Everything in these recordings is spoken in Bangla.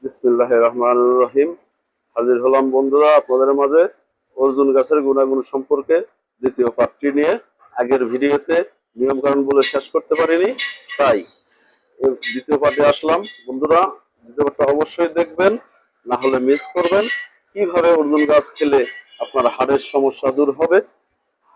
বিসমিল্লাহির রহমানির রহিম। হাজির হলাম বন্ধুরা আপনাদের মাঝে অর্জুন গাছের গুণাগুণ সম্পর্কে দ্বিতীয় পার্টটি নিয়ে। আগের ভিডিওতে নিয়ম কানুন বলে শেষ করতে পারিনি, তাই দ্বিতীয় পার্টে আসলাম। বন্ধুরা দ্বিতীয় পার্টটা অবশ্যই দেখবেন, না হলে মিস করবেন। কিভাবে অর্জুন গাছ খেলে আপনার হাড়ের সমস্যা দূর হবে।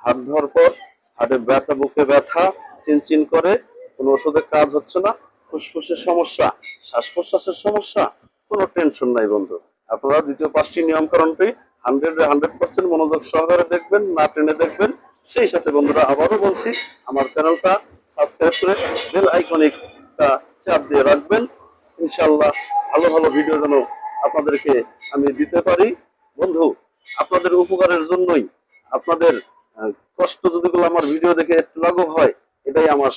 হাত ধোয়ার পর হাড়ে ব্যথা, বুকে ব্যথা চিনচিন করে, কোনো ওষুধে কাজ হচ্ছে না, ফুসফুসের সমস্যা, শ্বাস প্রশ্বাসের সমস্যা, কোনো টেনশন নাই বন্ধু। আপনারা দ্বিতীয় পাঁচটি নিয়মকরণটি 100% মনোযোগ সহকারে দেখবেন, না টেনে দেখবেন। সেই সাথে বন্ধুরা আবারও বলছি, আমার চ্যানেলটা সাবস্ক্রাইব করে বেল আইকনিকটা চাপ দিয়ে রাখবেন। ইনশাল্লাহ ভালো ভালো ভিডিও যেন আপনাদেরকে আমি দিতে পারি। বন্ধু, আপনাদের উপকারের জন্যই, আপনাদের কষ্ট যদি আমার ভিডিও দেখে একটু লাঘব হয়, এটাই আমার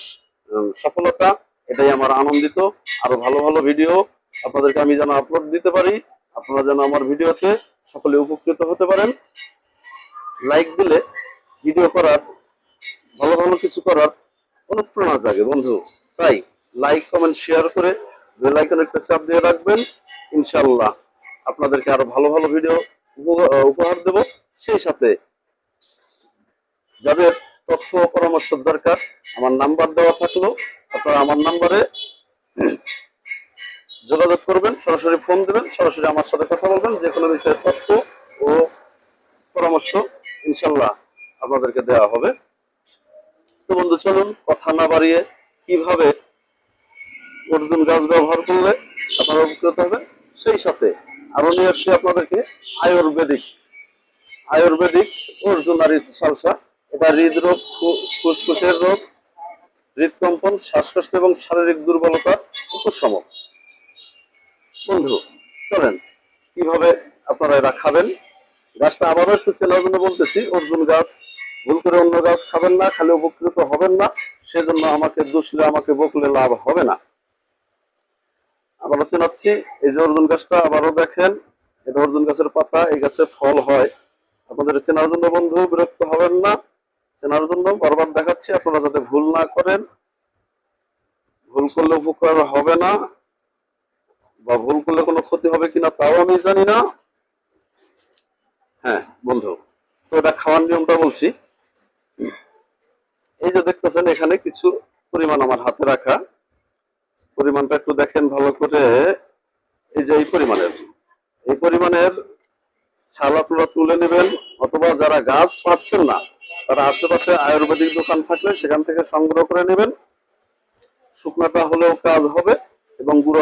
সফলতা, এটাই আমার আনন্দিত। আরো ভালো ভালো ভিডিও আপনাদেরকে আমি যেন আপলোড দিতে পারি, আপনারা যেন আমার ভিডিওতে সকলে উপকৃত হতে পারেন। লাইক দিলে ভিডিও করার, ভালো ভালো কিছু করার অনুপ্রেরণা জাগে বন্ধু। তাই লাইক কমেন্ট শেয়ার করে বেল আইকনে একটা চাপ দিয়ে রাখবেন। ইনশাআল্লাহ আপনাদেরকে আরো ভালো ভালো ভিডিও উপহার দেব। সেই সাথে যাদের তথ্য পরামর্শ দরকার, আমার নাম্বার দেওয়া থাকলো, আপনারা আমার নাম্বারে যোগাযোগ করবেন, সরাসরি ফোন দেবেন, সরাসরি আমার সাথে কথা বলবেন। যে কোনো বিষয়ে তথ্য ও পরামর্শ ইনশাল্লাহ আপনাদেরকে দেওয়া হবে। তো বন্ধু চলুন কথা না বাড়িয়ে কিভাবে অর্জুন গাছ ব্যবহার করলে আপনারা উপকৃত হবেন, সেই সাথে আরো নিয়ে আসছি আপনাদেরকে আয়ুর্বেদিক আয়ুর্বেদিক অর্জুনারি সালসা। এটা হৃদরোগ, ফুসফুসের রোগ, হৃদকম্পন, শ্বাসকষ্ট এবং শারীরিক দুর্বলতার উপশম। বন্ধু চলেন কিভাবে আপনারা এটা খাবেন। গাছটা আবারও একটু চেনার জন্য বলতেছি, অর্জুন গাছ ভুল করে অন্য গাছ খাবেন না, খালি উপকৃত হবেন না। সেজন্য আমাকে দুষলে, আমাকে বকলে লাভ হবে না। আবারও চেনাচ্ছি, এই যে অর্জুন গাছটা, আবারও দেখেন, এটা অর্জুন গাছের পাতা, এই গাছে ফল হয়। আপনাদের চেনার জন্য বন্ধু বিরক্ত হবেন না, চেনার জন্য বারবার দেখাচ্ছি, আপনারা যাতে ভুল না করেন। ভুল করলে উপকার হবে না, বা ভুল করলে কোনো ক্ষতি হবে কিনা তাও আমি জানি না। হ্যাঁ বন্ধু, তো এটা খাওয়ার নিয়মটা বলছি। এই যে দেখতেছেন এখানে কিছু পরিমাণ আমার হাতে রাখা, পরিমাণটা একটু দেখেন ভালো করে। এই যে এই পরিমাণের ছাল আপনারা তুলে নেবেন, অথবা যারা গাছ পাচ্ছেন না তারা আশেপাশে আয়ুর্বেদিক দোকান থাকলে সেখান থেকে সংগ্রহ করে নেবেন। শুকনাটা হলেও কাজ হবে এবং গুঁড়ো